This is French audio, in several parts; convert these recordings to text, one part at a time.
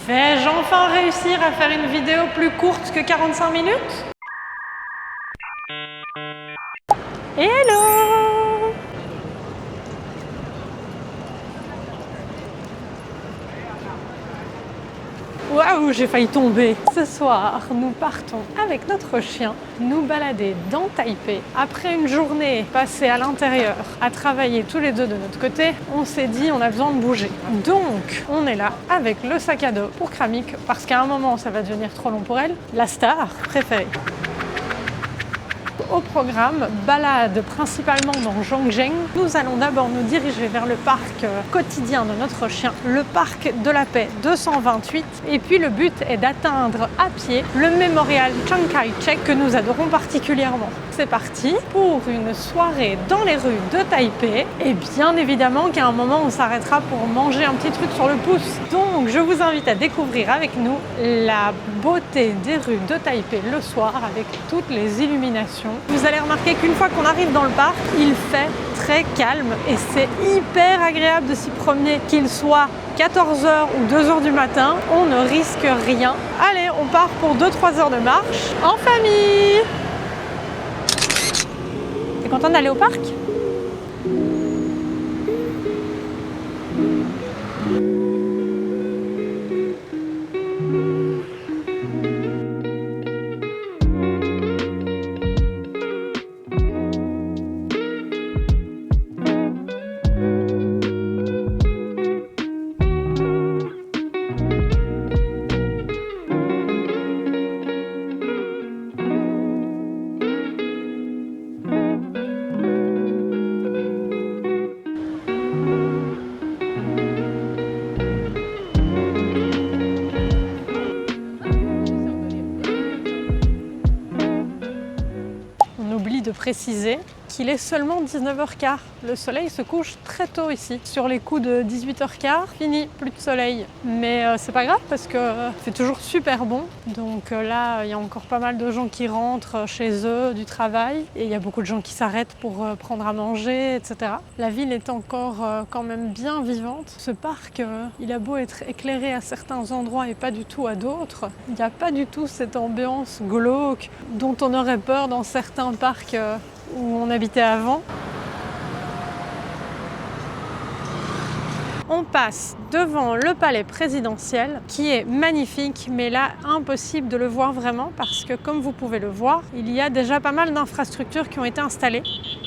Vais-je enfin réussir à faire une vidéo plus courte que 45 minutes? Hello! Waouh, j'ai failli tomber. Ce soir, nous partons avec notre chien nous balader dans Taipei. Après une journée passée à l'intérieur, à travailler tous les deux de notre côté, on s'est dit on a besoin de bouger. Donc, on est là avec le sac à dos pour Kramik, parce qu'à un moment, ça va devenir trop long pour elle, la star préférée. Au programme, balade principalement dans Zhongzheng. Nous allons d'abord nous diriger vers le parc quotidien de notre chien, le parc de la paix 228. Et puis le but est d'atteindre à pied le mémorial Chiang Kai-shek que nous adorons particulièrement. C'est parti pour une soirée dans les rues de Taipei. Et bien évidemment qu'à un moment on s'arrêtera pour manger un petit truc sur le pouce. Donc je vous invite à découvrir avec nous la beauté des rues de Taipei le soir avec toutes les illuminations. Vous allez remarquer qu'une fois qu'on arrive dans le parc, il fait très calme et c'est hyper agréable de s'y promener, qu'il soit 14h ou 2h du matin, on ne risque rien. Allez, on part pour 2-3 heures de marche en famille. T'es contente d'aller au parc ? De préciser qu'il est seulement 19h15. Le soleil se couche très tôt ici. Sur les coups de 18h15, fini, plus de soleil. Mais c'est pas grave parce que c'est toujours super bon. Donc là, il y a encore pas mal de gens qui rentrent chez eux du travail. Et il y a beaucoup de gens qui s'arrêtent pour prendre à manger, etc. La ville est encore quand même bien vivante. Ce parc, il a beau être éclairé à certains endroits et pas du tout à d'autres. Il n'y a pas du tout cette ambiance glauque dont on aurait peur dans certains parcs où on habitait avant. On passe devant le palais présidentiel qui est magnifique, mais là impossible de le voir vraiment parce que comme vous pouvez le voir, il y a déjà pas mal d'infrastructures qui ont été installées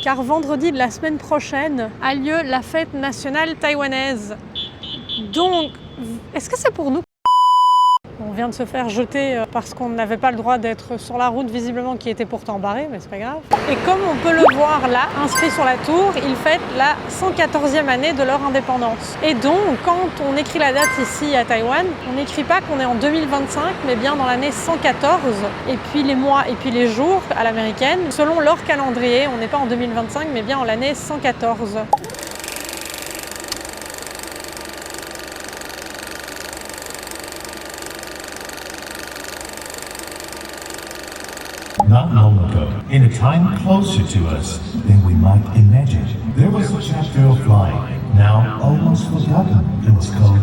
car vendredi de la semaine prochaine a lieu la fête nationale taïwanaise. Donc, est-ce que c'est pour nous ? On vient de se faire jeter parce qu'on n'avait pas le droit d'être sur la route visiblement qui était pourtant barrée, mais c'est pas grave. Et comme on peut le voir là, inscrit sur la tour, ils fêtent la 114e année de leur indépendance. Et donc, quand on écrit la date ici à Taïwan, on n'écrit pas qu'on est en 2025, mais bien dans l'année 114. Et puis les mois et puis les jours à l'américaine, selon leur calendrier, on n'est pas en 2025, mais bien en l'année 114. Not long ago, in a time closer to us than we might imagine, there was a chapter of life, now almost forgotten. It was called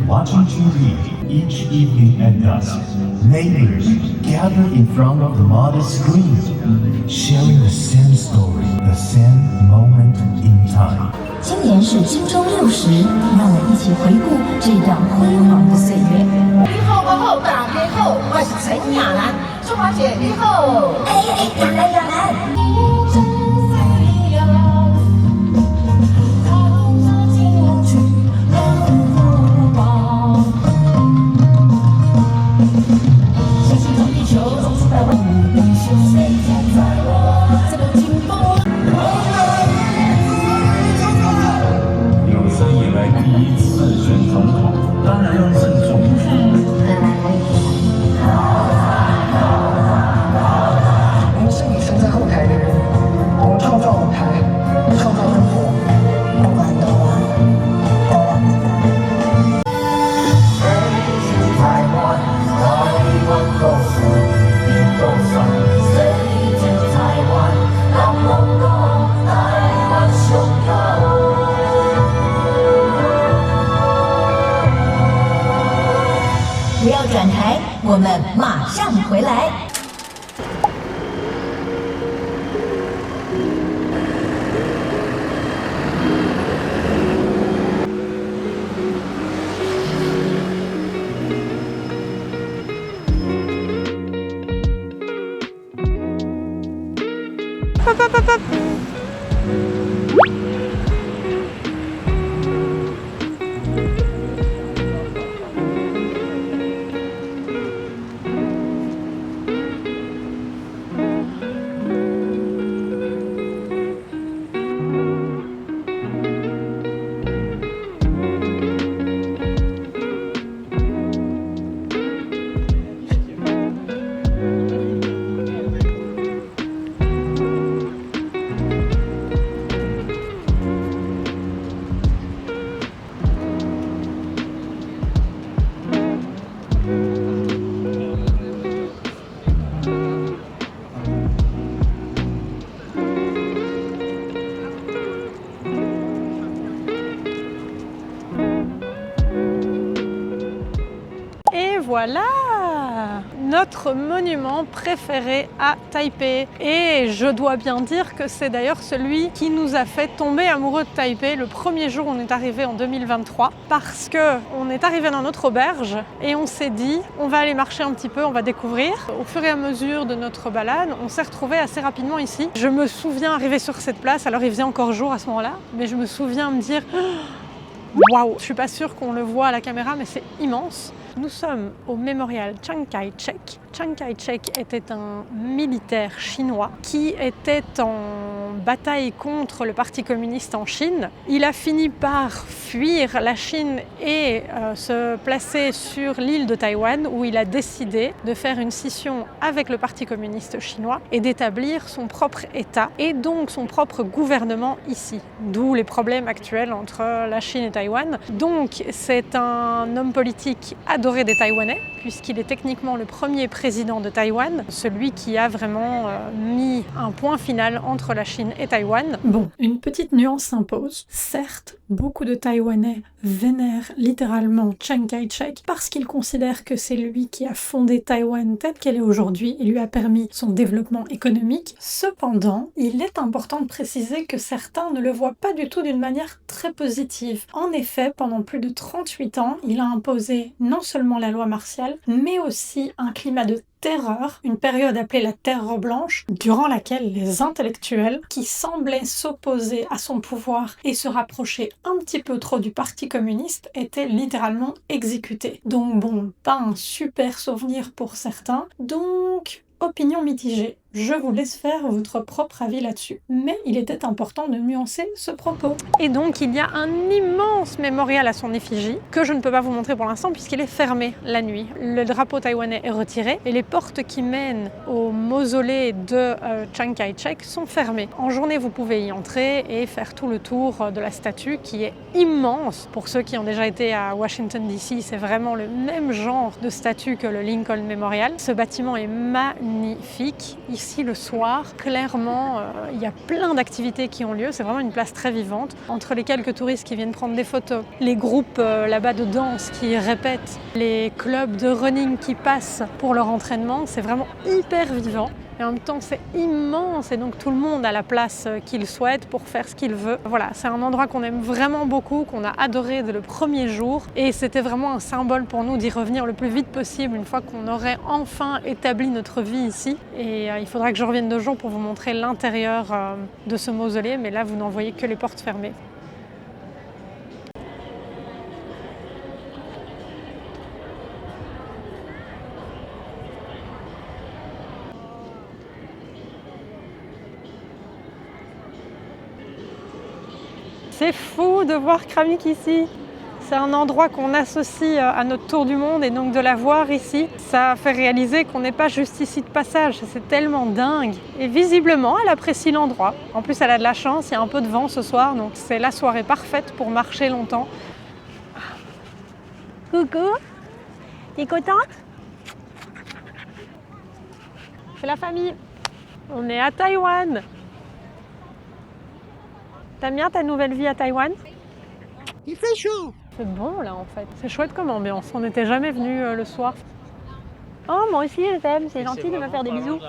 watching TV each evening at dusk. Neighbors gathered in front of the modest screen, sharing the same story, the same moment in time. 今年是金钟60，让我们一起回顾这段辉煌的岁月。你好，我好，大家好，我是陈亚兰，中华姐你好。亚兰亚兰。有生以来第一次选总统，当然要郑重。不要转台，我们马上回来。Hop, hop, hop, hop. Voilà notre monument préféré à Taipei. Et je dois bien dire que c'est d'ailleurs celui qui nous a fait tomber amoureux de Taipei le premier jour où on est arrivé en 2023, parce qu'on est arrivé dans notre auberge et on s'est dit on va aller marcher un petit peu, on va découvrir. Au fur et à mesure de notre balade, on s'est retrouvé assez rapidement ici. Je me souviens arriver sur cette place, alors il faisait encore jour à ce moment-là, mais je me souviens me dire waouh, je suis pas sûre qu'on le voit à la caméra, mais c'est immense. Nous sommes au mémorial Chiang Kai-shek. Chiang Kai-shek était un militaire chinois qui était en bataille contre le Parti communiste en Chine. Il a fini par fuir la Chine et se placer sur l'île de Taïwan, où il a décidé de faire une scission avec le Parti communiste chinois et d'établir son propre État et donc son propre gouvernement ici. D'où les problèmes actuels entre la Chine et Taïwan. Donc c'est un homme politique adoré des Taïwanais, puisqu'il est techniquement le premier président de Taïwan, celui qui a vraiment mis un point final entre la Chine et Taïwan. Bon, une petite nuance s'impose. Certes, beaucoup de Taïwanais vénèrent littéralement Chiang Kai-shek parce qu'ils considèrent que c'est lui qui a fondé Taïwan telle qu'elle est aujourd'hui et lui a permis son développement économique. Cependant, il est important de préciser que certains ne le voient pas du tout d'une manière très positive. En effet, pendant plus de 38 ans, il a imposé non seulement la loi martiale, mais aussi un climat de terreur, une période appelée la Terreur blanche, durant laquelle les intellectuels, qui semblaient s'opposer à son pouvoir et se rapprocher un petit peu trop du Parti communiste, étaient littéralement exécutés. Donc bon, pas un super souvenir pour certains, donc opinion mitigée. Je vous laisse faire votre propre avis là-dessus. Mais il était important de nuancer ce propos. Et donc il y a un immense mémorial à son effigie que je ne peux pas vous montrer pour l'instant puisqu'il est fermé la nuit. Le drapeau taïwanais est retiré et les portes qui mènent au mausolée de Chiang Kai-shek sont fermées. En journée, vous pouvez y entrer et faire tout le tour de la statue qui est immense. Pour ceux qui ont déjà été à Washington DC, c'est vraiment le même genre de statue que le Lincoln Memorial. Ce bâtiment est magnifique. Ici, le soir, clairement, il y a plein d'activités qui ont lieu. C'est vraiment une place très vivante. Entre les quelques touristes qui viennent prendre des photos, les groupes là-bas de danse qui répètent, les clubs de running qui passent pour leur entraînement, c'est vraiment hyper vivant. Et en même temps, c'est immense et donc tout le monde a la place qu'il souhaite pour faire ce qu'il veut. Voilà, c'est un endroit qu'on aime vraiment beaucoup, qu'on a adoré dès le premier jour. Et c'était vraiment un symbole pour nous d'y revenir le plus vite possible une fois qu'on aurait enfin établi notre vie ici. Et il faudra que je revienne 2 jours pour vous montrer l'intérieur de ce mausolée, mais là, vous n'en voyez que les portes fermées. C'est fou de voir Kramnik ici. C'est un endroit qu'on associe à notre tour du monde et donc de la voir ici, ça fait réaliser qu'on n'est pas juste ici de passage. C'est tellement dingue. Et visiblement, elle apprécie l'endroit. En plus, elle a de la chance, il y a un peu de vent ce soir, donc c'est la soirée parfaite pour marcher longtemps. Coucou, t'es contente? C'est la famille. On est à Taïwan. T'aimes bien ta nouvelle vie à Taïwan? Il fait chaud. C'est bon là en fait. C'est chouette comme ambiance. On n'était jamais venu le soir. Oh, moi aussi je t'aime. C'est gentil de me faire des bisous.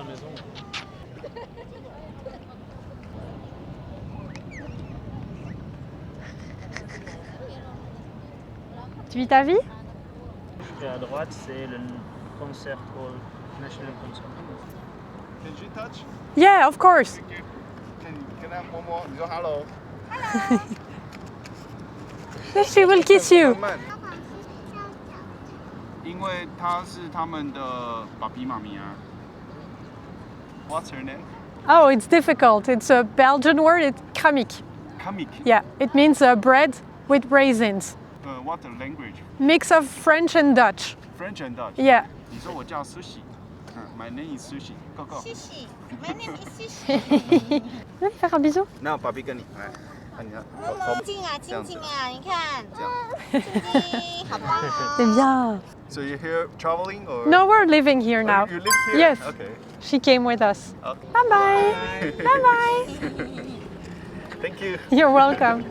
Tu vis ta vie? Et à droite, c'est le concert hall, National Concert. Can you touch? Yeah, of course. Can I have one more? 你说 hello. She will kiss you. 慢慢因为他是他们的爸比妈咪啊。What's her name? Oh, it's difficult. It's a Belgian word. It's kramik. Kamik. Yeah, it means bread with raisins. What the language? Mix of French and Dutch. French and Dutch. Yeah. 你说我叫 Sushi. My name is Sushi. Go go. Sushi. My name is Sushi. Tu veux lui faire un bisou? 那爸比跟你来，你看，近啊，近近啊，你看，这样。近，好棒哦。 C'est bien. So you're here traveling or? No, we're living here now. You live here? Yes. Okay. She came with us. Okay. Bye bye. Bye bye. Thank you. You're welcome.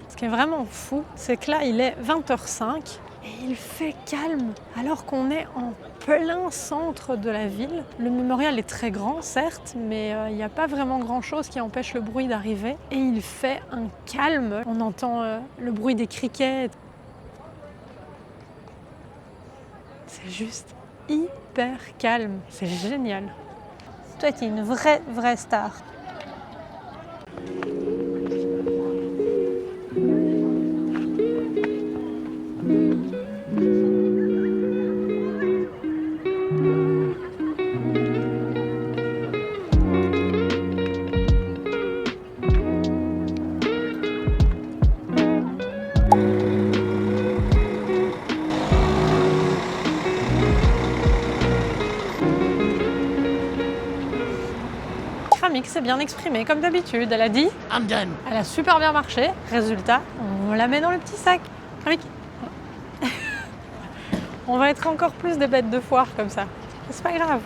Ce qui est vraiment fou, c'est que là, il est 20h05 et il fait calme alors qu'on est en plein centre de la ville. Le mémorial est très grand, certes, mais il n'y a pas vraiment grand-chose qui empêche le bruit d'arriver. Et il fait un calme. On entend le bruit des criquets. C'est juste hyper calme. C'est génial. Toi, tu es une vraie star. Kramik s'est bien exprimée comme d'habitude. Elle a dit I'm done. Elle a super bien marché. Résultat, on la met dans le petit sac. Kramik. On va être encore plus des bêtes de foire comme ça. C'est pas grave.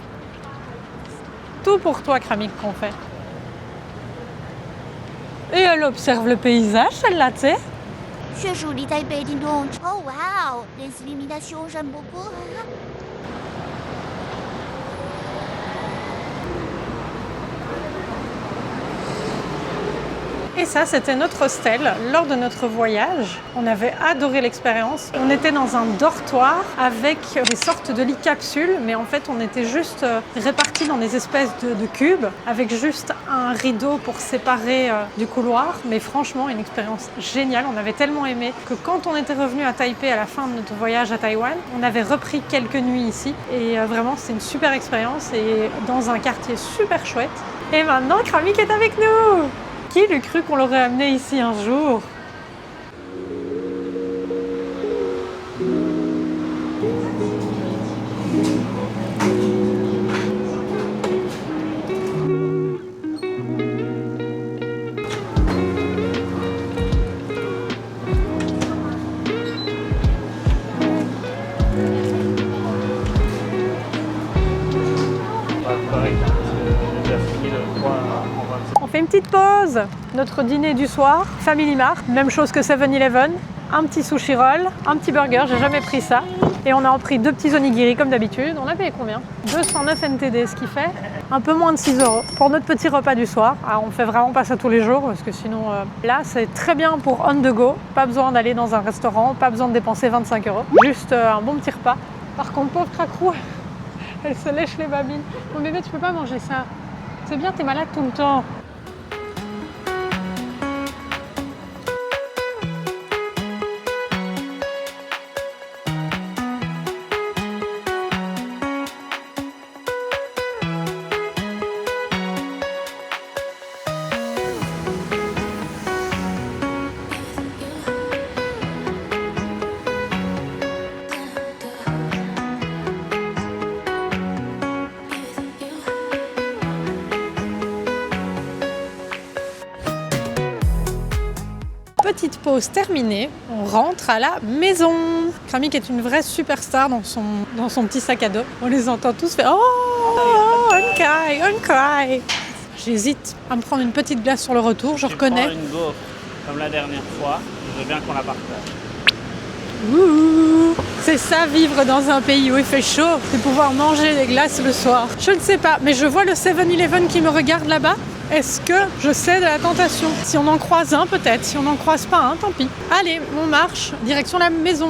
Tout pour toi, Kramik, qu'on fait. Et elle observe le paysage, celle-là, tu sais. 确实离台北挺多。Oh wow, les illuminations j'aime beaucoup. Et ça, c'était notre hostel lors de notre voyage. On avait adoré l'expérience. On était dans un dortoir avec des sortes de lits capsules, mais en fait, on était juste répartis dans des espèces de cubes avec juste un rideau pour séparer du couloir. Mais franchement, une expérience géniale. On avait tellement aimé que quand on était revenu à Taipei à la fin de notre voyage à Taïwan, on avait repris quelques nuits ici. Et vraiment, c'était une super expérience et dans un quartier super chouette. Et maintenant, Kramik est avec nous! Qui l'eût cru qu'on l'aurait amené ici un jour? On fait une petite pause. Notre dîner du soir, Family Mart, même chose que 7-Eleven. Un petit sushi roll, un petit burger, j'ai jamais pris ça. Et on a en pris 2 petits onigiri comme d'habitude. On a payé combien? 209 NTD, ce qui fait un peu moins de 6 € pour notre petit repas du soir. Alors on fait vraiment pas ça tous les jours parce que sinon là c'est très bien pour on the go. Pas besoin d'aller dans un restaurant, pas besoin de dépenser 25 €. Juste un bon petit repas. Par contre, pauvre Cracrou, elle se lèche les babines. Mon bébé, tu peux pas manger ça. C'est bien, t'es malade tout le temps. pause terminée, on rentre à la maison. Kramik est une vraie superstar dans son petit sac à dos. On les entend tous faire « Oh, uncry, uncry ». J'hésite à me prendre une petite glace sur le retour, je reconnais. Prends une gaufre comme la dernière fois, je veux bien qu'on la partage. Ouh, c'est ça vivre dans un pays où il fait chaud, c'est pouvoir manger des glaces le soir. Je ne sais pas, mais je vois le 7-Eleven qui me regarde là-bas. Est-ce que je cède à la tentation? Si on en croise un, peut-être. Si on n'en croise pas un, tant pis. Allez, on marche, direction la maison.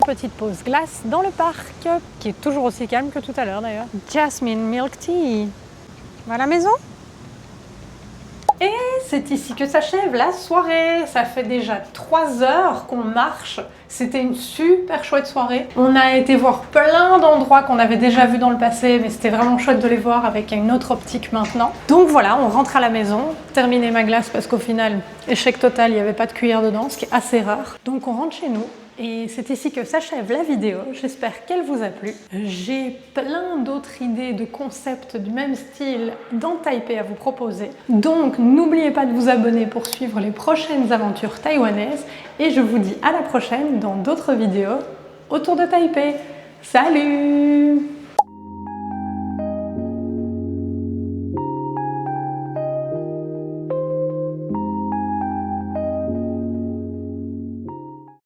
Petite pause glace dans le parc, qui est toujours aussi calme que tout à l'heure d'ailleurs. Jasmine Milk Tea. À la maison. Et c'est ici que s'achève la soirée. Ça fait déjà 3 heures qu'on marche. C'était une super chouette soirée. On a été voir plein d'endroits qu'on avait déjà vus dans le passé, mais c'était vraiment chouette de les voir avec une autre optique maintenant. Donc voilà, on rentre à la maison. Terminer ma glace parce qu'au final, échec total, il n'y avait pas de cuillère dedans, ce qui est assez rare. Donc on rentre chez nous. Et c'est ici que s'achève la vidéo, j'espère qu'elle vous a plu. J'ai plein d'autres idées de concepts du même style dans Taipei à vous proposer. Donc n'oubliez pas de vous abonner pour suivre les prochaines aventures taïwanaises. Et je vous dis à la prochaine dans d'autres vidéos autour de Taipei. Salut!